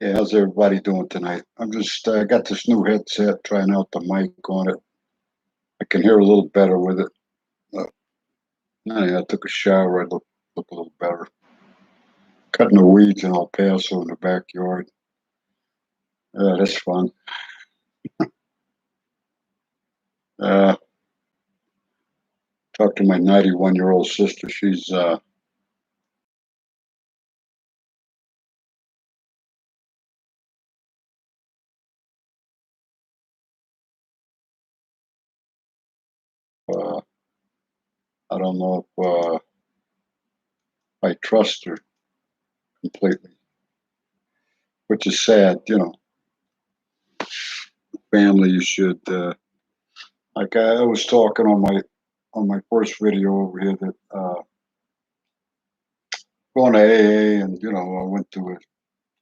Yeah, how's everybody doing tonight? I'm just got this new headset, trying out the mic on it. I can hear a little better with it. Uh, I took a shower. I look a little better. Cutting the weeds in El Paso in the backyard. That's fun. Uh, Talked to my 91-year-old sister. She's uh, I don't know if I trust her completely, which is sad. You know, family. You should like I was talking on my first video over here that going to AA, and I went to a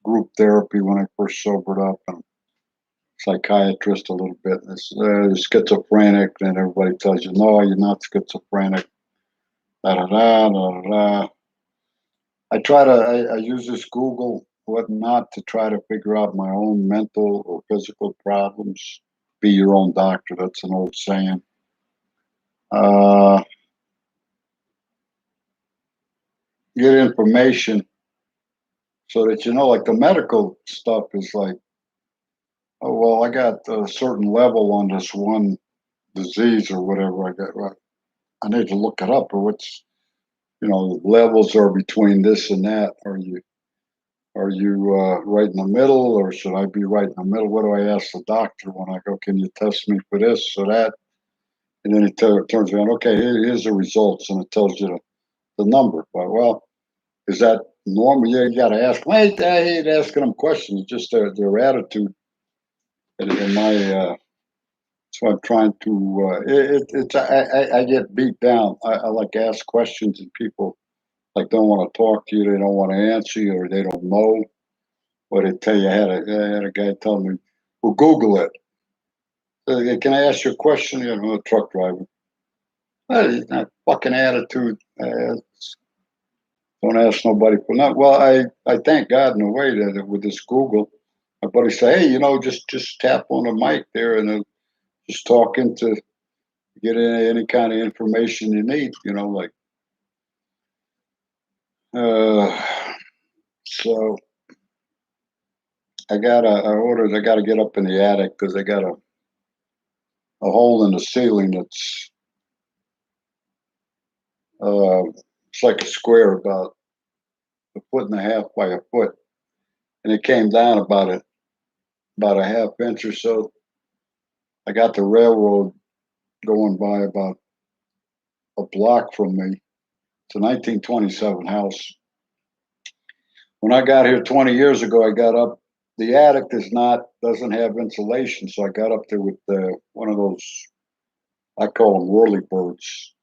group therapy when I first sobered up, and psychiatrist a little bit. It's schizophrenic, then everybody tells you, no, you're not schizophrenic. Da da da da da. I use this Google whatnot to try to figure out my own mental or physical problems. Be your own doctor. That's an old saying. Uh, get information so that like the medical stuff is like, oh well, I got a certain level on this one disease or whatever I got. Right. I need to look it up, or what's levels are between this and that. Are you right in the middle, or should I be right in the middle? What do I ask the doctor when I go? Can you test me for this or that? And then he turns around. Okay, here's the results, and it tells you the number. But well, is that normal? Yeah, you got to ask. I hate asking them questions. Just their attitude. In my so I'm trying to. It's I get beat down. I like ask questions, and people like don't want to talk to you. They don't want to answer you, or they don't know. Or they tell you. I had a guy tell me, "Well, Google it." Can I ask you a question? I'm a truck driver. That fucking attitude. Don't ask nobody for nothing. Well, I thank God in a way that with this Google, my buddy say, hey, just tap on the mic there and just talk into get any kind of information you need. Like uh, so. I got to get up in the attic because I got a hole in the ceiling that's uh, it's like a square about a foot and a half by a foot, and it came down about a half inch or so. I got the railroad going by about a block from me. It's a 1927 house. When I got here 20 years ago, I got up. The attic doesn't have insulation, so I got up there with one of those, I call them whirly birds,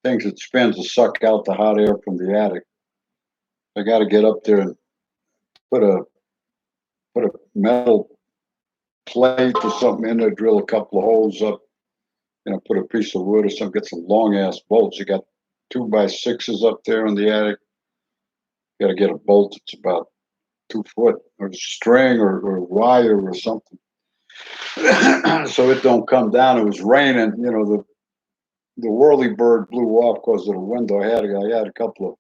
things that spins to suck out the hot air from the attic. I got to get up there and put a put a metal plate or something in there, drill a couple of holes up, put a piece of wood or something, get some long ass bolts. You got 2x6s up there in the attic. You got to get a bolt that's about 2 foot, or string or wire or something, so it don't come down. It was raining. The whirly bird blew off because of the window. I had a couple of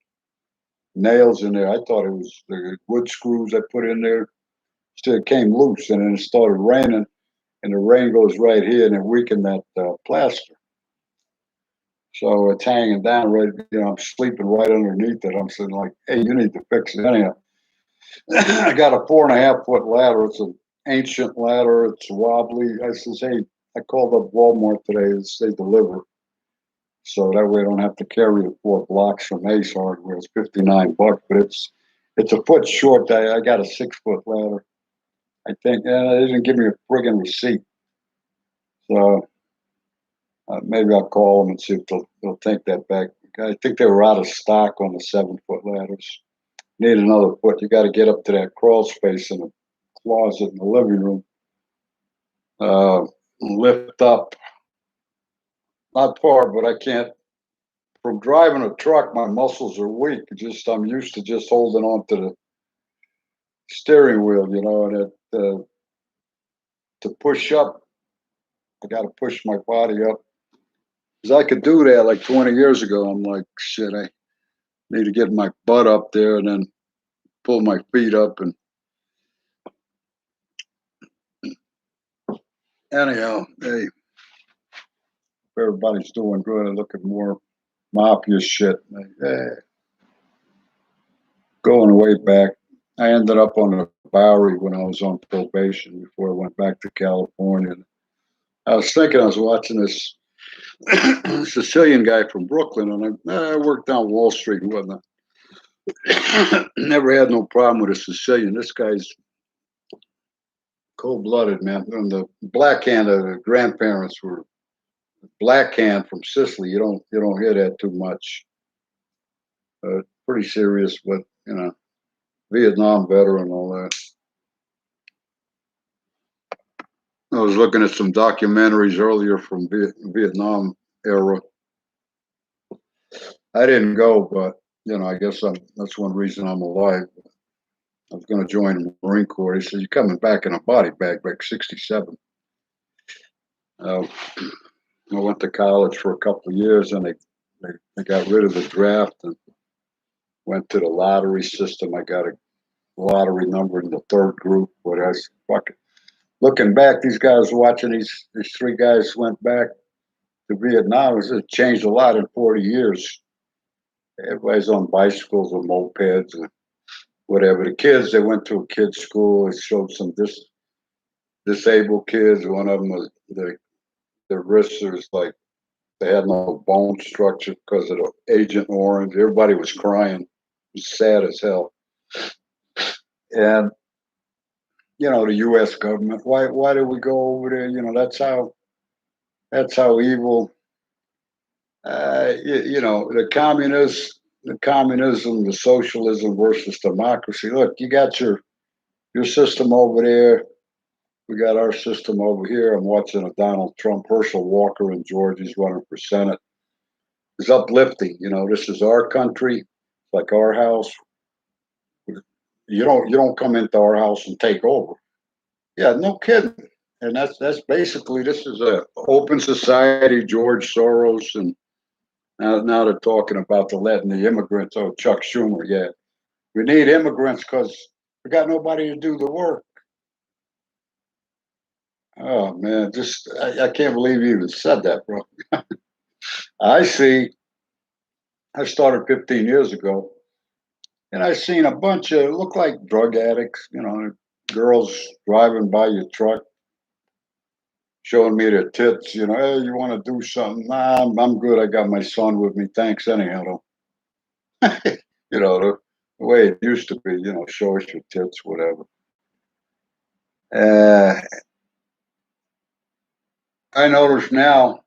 nails in there. I thought it was the wood screws I put in there. Still came loose, and then it started raining, and the rain goes right here, and it weakened that plaster. So it's hanging down right. I'm sleeping right underneath it. I'm sitting like, hey, you need to fix it anyhow. I got a 4.5 foot ladder. It's an ancient ladder. It's wobbly. I says, hey, I called up Walmart today. They deliver. So that way I don't have to carry the 4 blocks from Ace Hardware. It's $59, but it's a foot short. I got a 6 foot ladder. I think they didn't give me a friggin' receipt. So maybe I'll call them and see if they'll take that back. I think they were out of stock on the 7 foot ladders. Need another foot. You got to get up to that crawl space in the closet in the living room. Lift up, not far, but I can't. From driving a truck, my muscles are weak. I'm used to just holding on to steering wheel, and to push up, I got to push my body up. Because I could do that like 20 years ago. I'm like, shit, I need to get my butt up there and then pull my feet up. And anyhow, hey, everybody's doing good and looking more mafia shit. Hey, going way back, I ended up on a Bowery when I was on probation before I went back to California. I was thinking I was watching this Sicilian guy from Brooklyn, and I worked down Wall Street and whatnot. Never had no problem with a Sicilian. This guy's cold-blooded, man. And the black hand of the grandparents were black hand from Sicily. You don't hear that too much. Pretty serious, but Vietnam veteran and all that. I was looking at some documentaries earlier from Vietnam era. I didn't go, but I guess that's one reason I'm alive. I was going to join the Marine Corps. He said, "You're coming back in a body bag, like 67." I went to college for a couple of years, and they got rid of the draft and went to the lottery system. I got a lottery number in the third group, but I was fucking looking back. These guys watching these three guys went back to Vietnam. It's changed a lot in 40 years. Everybody's on bicycles or mopeds and whatever. The kids, they went to a kid's school. It showed some disabled kids. One of them was their wrists was like they had no bone structure because of the Agent Orange. Everybody was crying. It was sad as hell. And the U.S. government. Why did we go over there? That's how evil. The communism, the socialism versus democracy. Look, you got your system over there. We got our system over here. I'm watching a Donald Trump, Herschel Walker in Georgia. He's running for Senate. It's uplifting. This is our country, like our house. You don't come into our house and take over. Yeah, no kidding. And that's basically, this is a open society. George Soros, and now they're talking about letting the immigrants. Oh, Chuck Schumer, yeah, we need immigrants because we got nobody to do the work. Oh man, I can't believe you even said that, bro. I see. I started 15 years ago, and I seen a bunch of look like drug addicts. Girls driving by your truck, showing me their tits. Hey, you want to do something? Nah, I'm good. I got my son with me. Thanks, anyhow. The way it used to be. Show us your tits, whatever. Uh, I notice now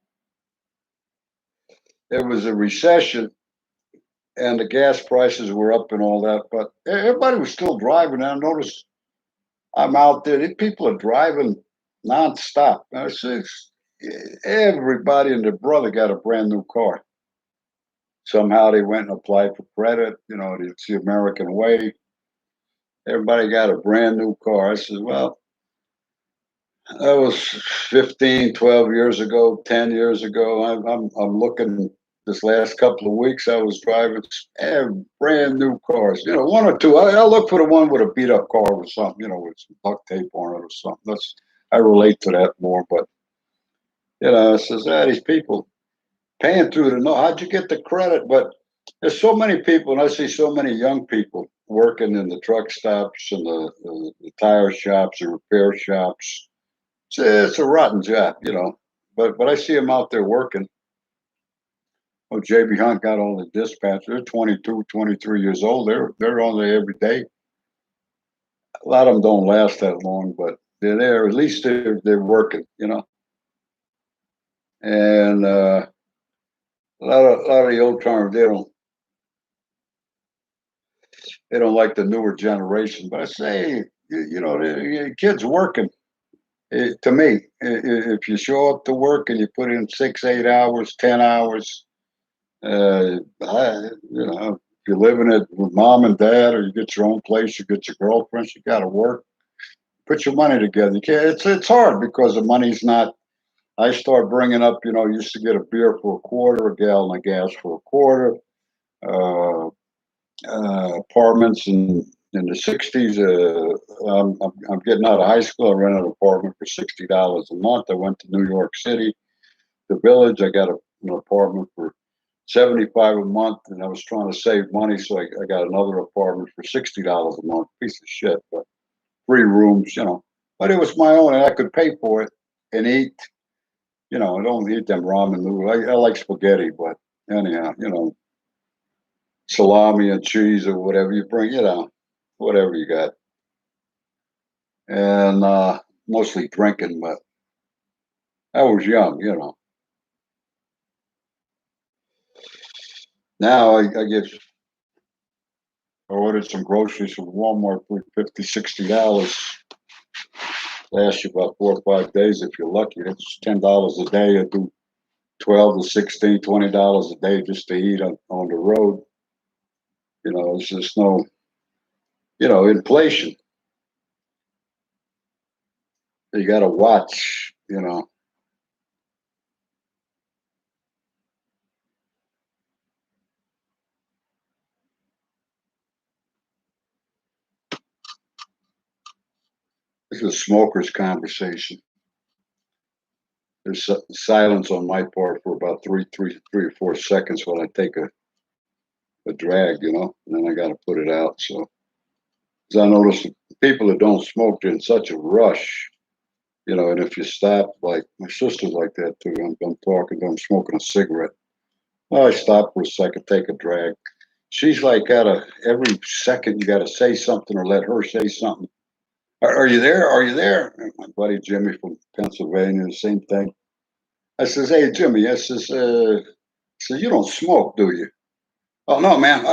there was a recession and the gas prices were up and all that, but everybody was still driving. And I noticed I'm out there. These people are driving nonstop. Everybody and their brother got a brand new car. Somehow they went and applied for credit. It's the American way. Everybody got a brand new car. I said, well, that was 15, 12 years ago, 10 years ago. I'm looking this last couple of weeks. I was driving brand new cars. One or two. I look for the one with a beat up car or something. With some duct tape on it or something. I relate to that more. But it says, these people paying through the no. How'd you get the credit? But there's so many people, and I see so many young people working in the truck stops and the tire shops, the repair shops. It's a rotten job, But I see them out there working. Oh, JB Hunt got all the dispatch. They're 22, 23 years old. They're on there every day. A lot of them don't last that long, but they're there. At least they're working, And a lot of the old timers they don't like the newer generation. But I say, the kids working. To me, if you show up to work and you put in 6, 8 hours, 10 hours, you're living it with mom and dad, or you get your own place, you get your girlfriends, you got to work, put your money together. You can't. It's hard because the money's not. I start bringing up, used to get a beer for a quarter, a gallon of gas for a quarter. Uh, Apartments in the '60s. I'm getting out of high school. I rented an apartment for $60 a month. I went to New York City, the Village. I got an apartment for 75 a month, and I was trying to save money, so I got another apartment for $60 a month. Piece of shit, but 3 rooms. But it was my own, and I could pay for it and eat. I don't eat them ramen noodles. I like spaghetti, but anyhow, salami and cheese or whatever you bring, whatever you got. And mostly drinking, but I was young. Now I ordered some groceries from Walmart for $50, $60. Lasts you about 4 or 5 days if you're lucky. That's $10 a day. I do 12 to 16, $20 a day just to eat on the road. There's just no, inflation. You got to watch. This is a smoker's conversation. There's silence on my part for about 3 or 4 seconds while I take a drag, and then I got to put it out. So, as I notice, people that don't smoke, they're in such a rush, and if you stop, like my sister's like that too. I'm talking to them, smoking a cigarette. Well, I stop for a second, take a drag. She's like, every second you got to say something or let her say something. Are you there? Are you there? And my buddy Jimmy from Pennsylvania, the same thing. I says, hey, Jimmy, I says, you don't smoke, do you? Oh, no, man.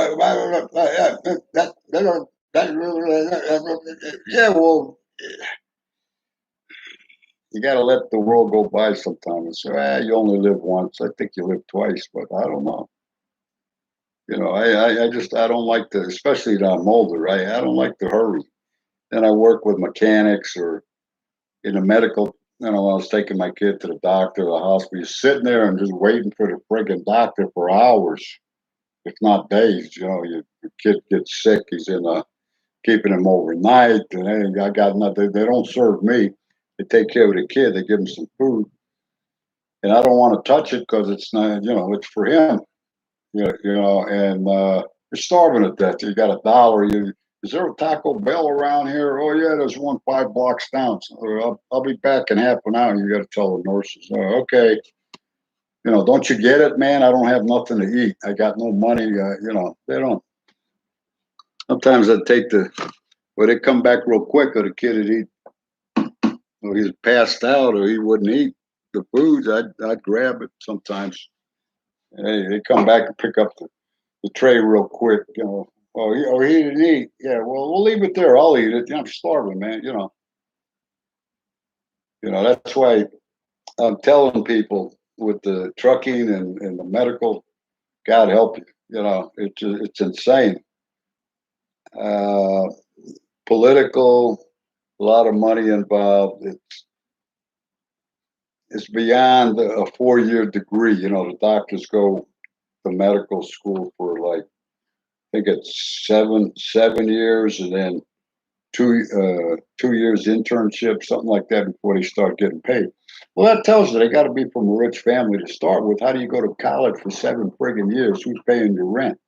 Yeah, well, you got to let the world go by sometimes. And say, you only live once. I think you live twice, but I don't know. I don't like to, especially that I'm older, right? I don't like to hurry. And I work with mechanics or in the medical. When I was taking my kid to the doctor, the hospital, you're sitting there and just waiting for the friggin' doctor for hours, if not days. Your kid gets sick. He's in keeping him overnight, and hey, I got nothing. They don't serve me. They take care of the kid. They give him some food, and I don't want to touch it because it's not. It's for him. And you're starving to death. You got $1. Is there a Taco Bell around here? Oh yeah, there's one 5 blocks down. So I'll be back in half an hour. You got to tell the nurses. Oh, okay. Don't you get it, man? I don't have nothing to eat. I got no money. They don't. Sometimes I take well, they come back real quick, or the kid would eat, or he's passed out, or he wouldn't eat the foods. I'd grab it sometimes. They come back and pick up the tray real quick. He didn't eat. Yeah, well, we'll leave it there. I'll eat it. I'm starving, man. That's why I'm telling people with the trucking and the medical, God help you. It's insane. Uh, Political, a lot of money involved. It's beyond a 4 year degree. The doctors go to medical school for like, I think it's 7 years, and then 2 years internship, something like that, before they start getting paid. Well, that tells you they got to be from a rich family to start with. How do you go to college for 7 friggin' years? Who's paying your rent?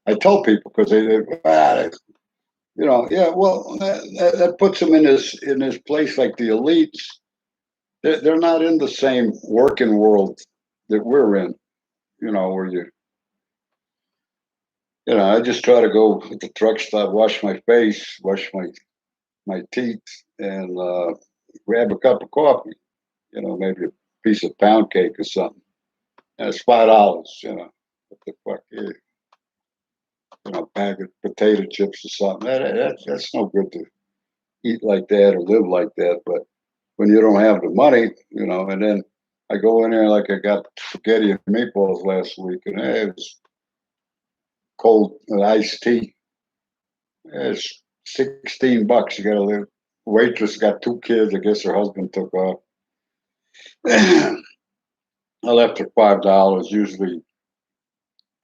I tell people because yeah. Well, that puts them in this place like the elites. They're not in the same working world that we're in. Where I just try to go at the truck stop, wash my face, wash my teeth, and grab a cup of coffee. Maybe a piece of pound cake or something. And it's $5. What the fuck? Bag of potato chips or something. That's no good to eat like that or live like that. But when you don't have the money, and then I go in there like I got spaghetti and meatballs last week, and hey, cold iced tea. It's $16. You got to live. Waitress got 2 kids. I guess her husband took off. I left her $5. Usually,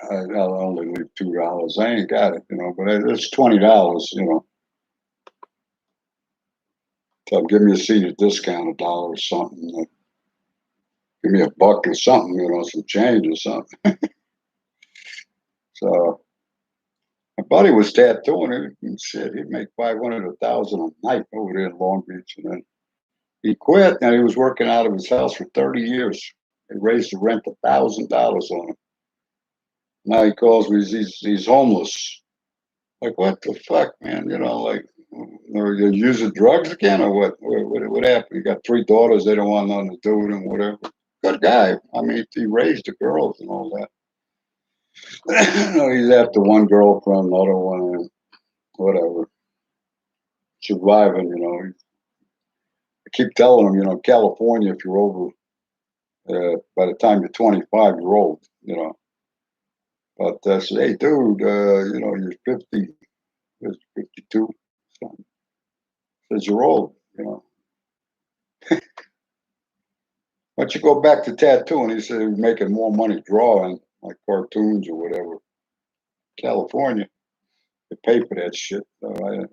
I'll only leave $2. I ain't got it, but it's $20, So give me a senior discount, $1 or something. Give me $1 or something, some change or something. So my buddy was tattooing it, and shit, he'd make 500, 1,000 a night over there in Long Beach, and then he quit. And he was working out of his house for 30 years. They raised the rent $1,000 on him. Now he calls me, he's homeless. Like, what the fuck, man? Like, are you using drugs again or what? What happened? You got 3 daughters, they don't want nothing to do with him, whatever. Good guy. I mean, he raised the girls and all that. He's after one girlfriend, another one, and whatever. Surviving, I keep telling him, California, if you're over, by the time you're 25, you're old, But I said, hey, dude, you're 50, you're 52. Son. Says, you're old, Why don't you go back to tattooing? He said he was making more money drawing, like cartoons or whatever. California, they pay for that shit.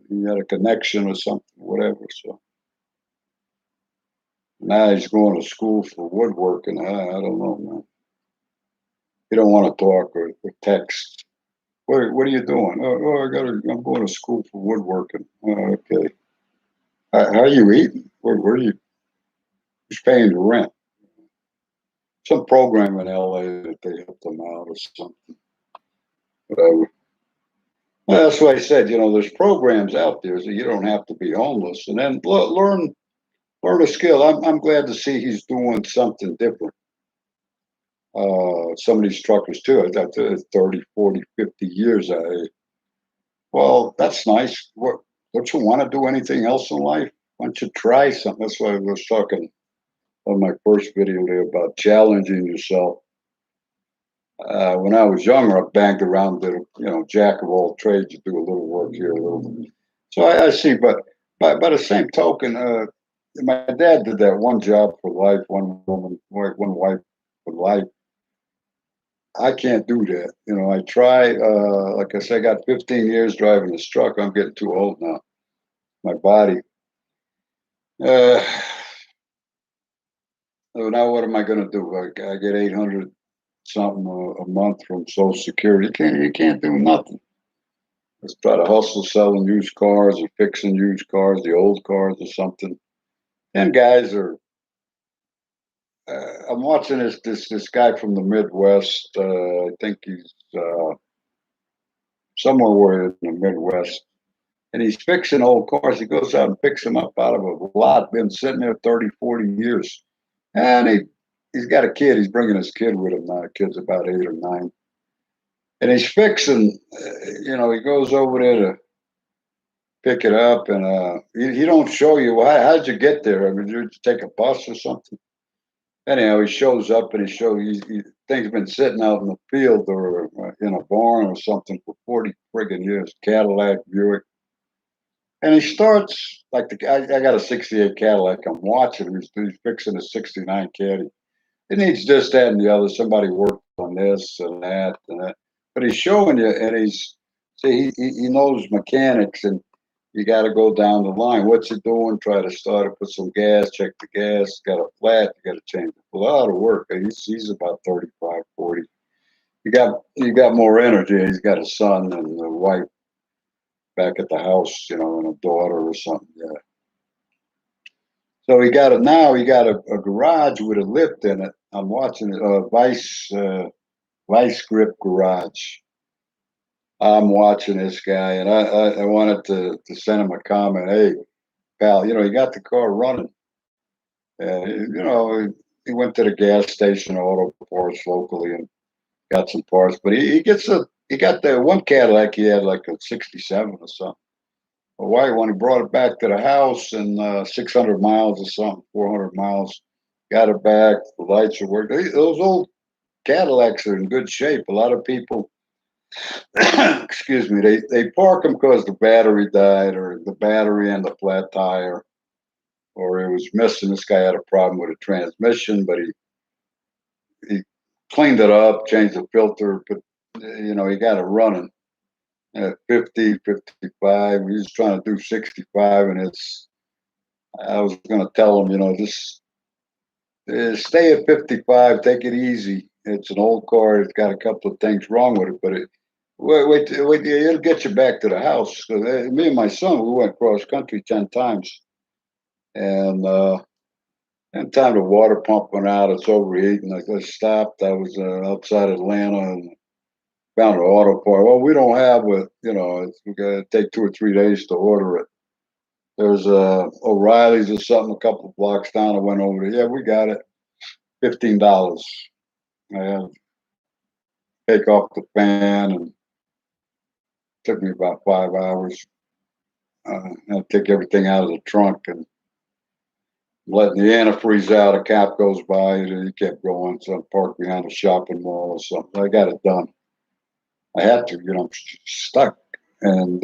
He had a connection or something, whatever. So now he's going to school for woodworking. I don't know, man. He don't want to talk or text. What are you doing? I'm going to school for woodworking. Okay. How are you eating? Where are you? Who's paying the rent? Some program in LA that they help them out or something. Whatever. Well, that's why I said, there's programs out there so you don't have to be homeless, and then learn a skill. I'm glad to see he's doing something different. Some of these truckers too, I got 30, 40, 50 years. Well, that's nice. Don't you want to do anything else in life? Why don't you try something? That's why I was talking on my first video there about challenging yourself. When I was younger, I banged around, did jack of all trades. You do a little work here, a little. So I see, but by the same token, my dad did that one job for life, one woman, one wife for life. I can't do that. I try. Like I said, I got 15 years driving this truck. I'm getting too old now. My body. So now what am I going to do? I get 800 something a month from Social Security. You can't do nothing. Let's try to hustle selling used cars or fixing used cars, the old cars or something. And guys are. I'm watching this guy from the Midwest. I think he's somewhere where in the Midwest, and he's fixing old cars. He goes out and picks them up out of a lot, been sitting there 30, 40 years. And he's got a kid. He's bringing his kid with him now. The kid's about 8 or 9. And he's fixing, he goes over there to pick it up, and he don't show you, how'd you get there? I mean, did you take a bus or something? Anyhow, he shows up and things been sitting out in the field or in a barn or something for 40 friggin' years. Cadillac, Buick. And he starts, like I got a 68 Cadillac. I'm watching him. He's fixing a 69 Caddy. It needs this, that, and the other. Somebody worked on this and that and that. But he's showing you, and he knows mechanics, and you got to go down the line. What's he doing? Try to start it, put some gas, check the gas. Got a flat, you got to change it. A lot of work. He's about 35, 40. You got more energy. He's got a son and a wife back at the house, and a daughter or something. Yeah. So he got a garage with a lift in it. I'm watching it, Vice Grip Garage. I'm watching this guy, and I wanted to send him a comment. Hey, pal, you got the car running. He went to the gas station, auto parts locally, and got some parts. But he got the one Cadillac. He had like a '67 or something. But why? When he brought it back to the house and 600 miles or something, 400 miles, got it back. The lights are working. Those old Cadillacs are in good shape. A lot of people excuse me, they park them because the battery died, or the battery and the flat tire, or it was missing. This guy had a problem with a transmission, but he cleaned it up, changed the filter, but he got it running at 50, 55. He was trying to do 65, and I was going to tell him, just stay at 55, take it easy. It's an old car. It's got a couple of things wrong with it, but wait, it'll get you back to the house. So me and my son, we went cross country 10 times, and anytime the water pump went out, it's overheating. I stopped. I was outside Atlanta and found an auto part. Well, we don't have it. We got to take 2 or 3 days to order it. There's O'Reilly's or something a couple of blocks down. I went over there. Yeah, we got it. $15. I had to take off the fan, and it took me about 5 hours. I had to take everything out of the trunk and letting the antifreeze out. A cop goes by, and he kept going. So I parked behind a shopping mall or something. I got it done. I had to, I'm stuck, and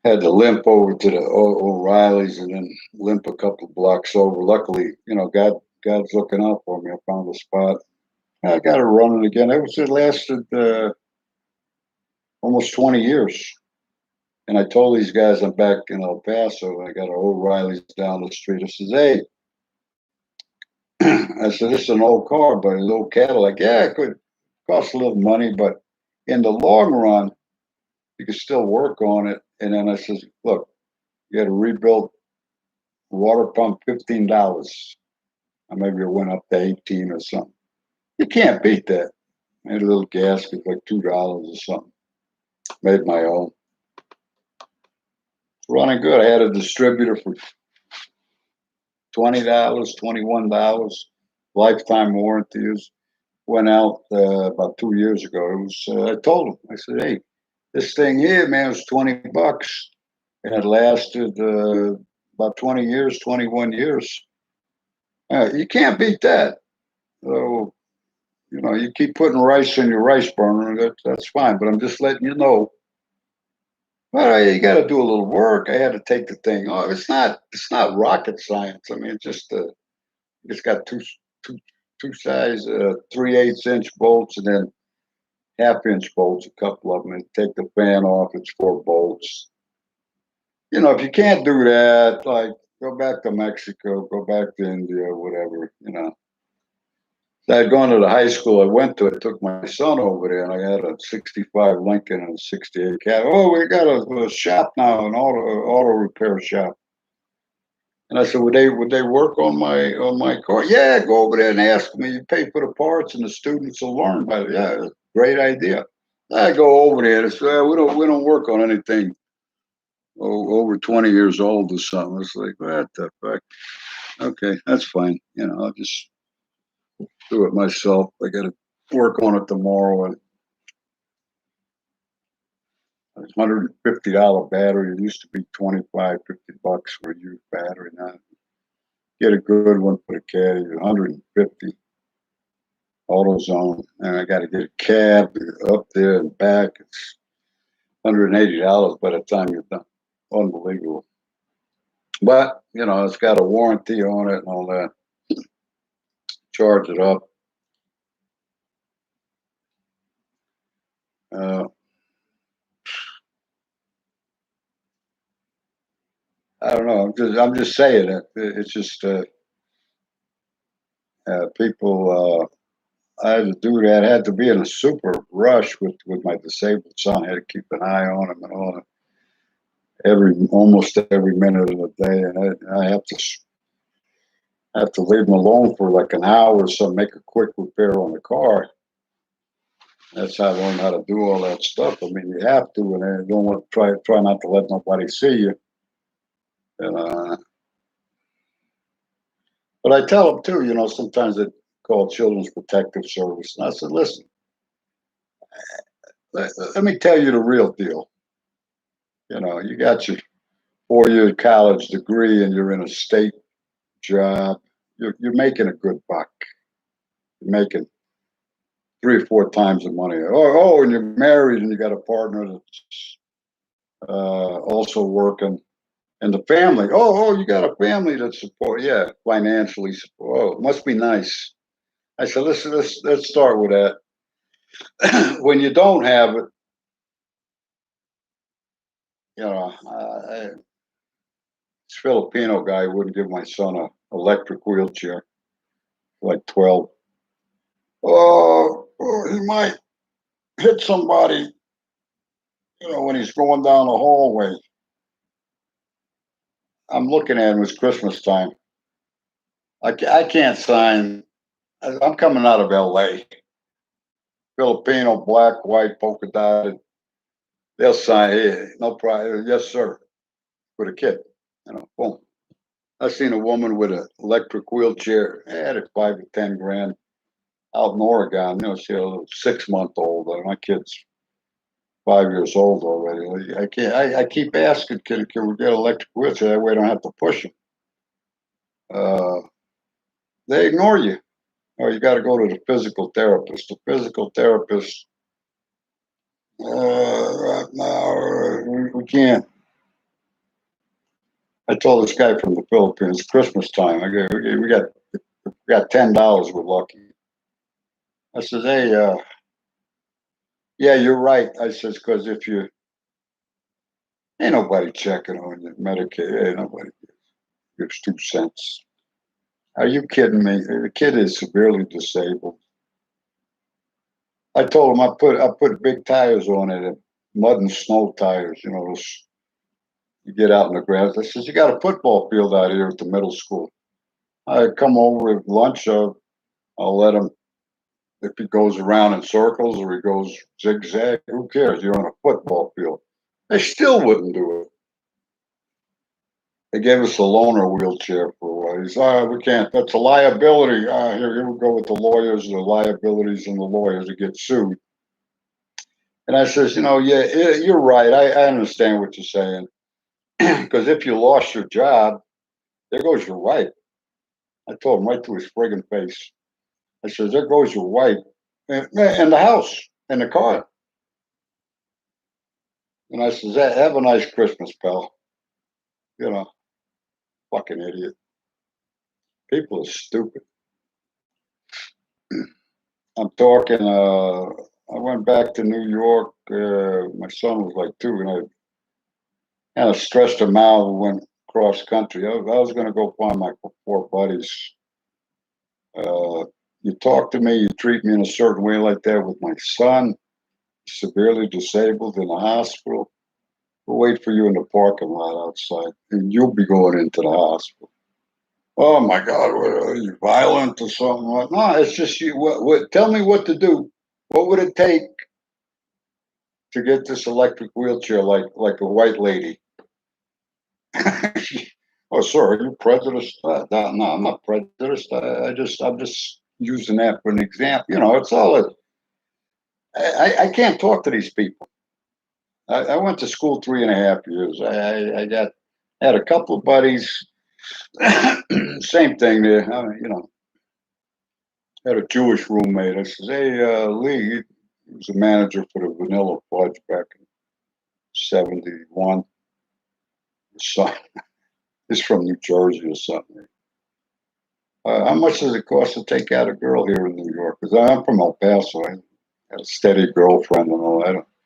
had to limp over to the O'Reilly's and then limp a couple of blocks over. Luckily, God's looking out for me. I found a spot. I got it running again. It lasted almost 20 years. And I told these guys I'm back in El Paso. I got an O'Reilly's down the street. I says, hey, I said, this is an old car, but an old Cadillac. Yeah, it could cost a little money, but in the long run, you can still work on it. And then I says, look, you got to rebuild water pump, $15. Or maybe it went up to 18 or something. You can't beat that. Made a little gasket, like $2 or something. Made my own. Running good. I had a distributor for $20, $21. Lifetime warranties. Went out about 2 years ago. It was. I told him. I said, hey, this thing here, man, was $20, and it lasted about 20 years, 21 years. You can't beat that. So, you keep putting rice in your rice burner, that's fine. But I'm just letting you know. Well, you got to do a little work. I had to take the thing off. It's not rocket science. I mean, it's got two size 3/8 inch bolts, and then half-inch bolts, a couple of them. And take the fan off. It's 4 bolts. If you can't do that, like, go back to Mexico, go back to India, whatever. I had gone to the high school I went to. I took my son over there, and I had a '65 Lincoln and a '68 Cat. Oh, we got a shop now, an auto repair shop. And I said, would they work on my car? Yeah, go over there and ask me. You pay for the parts, and the students will learn by it. Yeah, great idea. I go over there and say, we don't work on anything over 20 years old or something. It's like, what the fuck? Okay, that's fine. I'll just do it myself. I got to work on it tomorrow. And it's $150 battery. It used to be 25, $50 for a used battery. Now, get a good one for the caddy, 150. AutoZone, and I got to get a cab up there and back. It's $180 by the time you're done. Unbelievable. But it's got a warranty on it and all that. Charge it up. I don't know. I'm just saying it. It's just people. I had to do that. I had to be in a super rush with my disabled son. I had to keep an eye on him and all that. Almost every minute of the day, and I have to leave him alone for like an hour or so, make a quick repair on the car. That's how I learned how to do all that stuff. I mean, you have to, and you don't want to try not to let nobody see you. And, but I tell them too, sometimes they call Children's Protective Service, and I said, listen, let me tell you the real deal. You got your 4-year college degree, and you're in a state job. You're making a good buck. You're making 3 or 4 times the money. Oh, and you're married and you got a partner that's also working, and the family. Oh, you got a family that support. Yeah, financially support. Oh, it must be nice. I said, let's start with that. When you don't have it, you know, this Filipino guy wouldn't give my son a electric wheelchair, like 12. Oh, he might hit somebody, when he's going down the hallway. I'm looking at him. It's Christmas time. I can't sign. I'm coming out of L.A. Filipino, black, white, polka dotted. They'll sign. Hey, no problem. Yes, sir. With a kid, boom. I seen a woman with an electric wheelchair. Had it 5 or 10 grand out in Oregon. She had a little 6 month old. My kid's 5 years old already. I can't. I keep asking, can we get electric wheelchair? That way I don't have to push them. They ignore you. Or you got to go to the physical therapist. The physical therapist, right now, we can't. I told this guy from the Philippines, Christmas time. We got $10. We're lucky. I says, hey, yeah, you're right. I says, because if you ain't nobody checking on you, Medicaid, ain't nobody gives 2 cents. Are you kidding me? The kid is severely disabled. I told him I put big tires on it, mud and snow tires. Those you get out in the grass. I says, you got a football field out here at the middle school. I come over at lunch. I'll let him. If he goes around in circles or he goes zigzag, who cares? You're on a football field. They still wouldn't do it. They gave us a loaner wheelchair for a while. He's, we can't. That's a liability. Here we go with the lawyers, the liabilities, and the lawyers to get sued. And I says, yeah, you're right. I understand what you're saying. Because if you lost your job, there goes your wife. I told him right to his friggin' face. I says, there goes your wife and the house and the car. And I says, have a nice Christmas, pal. Fucking idiot. People are stupid. I'm talking, I went back to New York. My son was like 2, and I kind of stressed him out. We went cross country. I was going to go find my 4 buddies. You talk to me, you treat me in a certain way like that with my son, severely disabled in the hospital. We'll wait for you in the parking lot outside, and you'll be going into the hospital. Oh my God, what, are you violent or something? No, it's just you. What? Tell me what to do. What would it take to get this electric wheelchair like a white lady? Oh, sir, are you prejudiced? No, I'm not prejudiced. I'm just using that for an example. It's all it. I can't talk to these people. I went to school 3.5 years. I had a couple of buddies. Same thing there. Had a Jewish roommate. I says, hey, Lee, he was a manager for the Vanilla Fudge back in '71. His son is from New Jersey or something. How much does it cost to take out a girl here in New York? Because I'm from El Paso. I had a steady girlfriend and all that.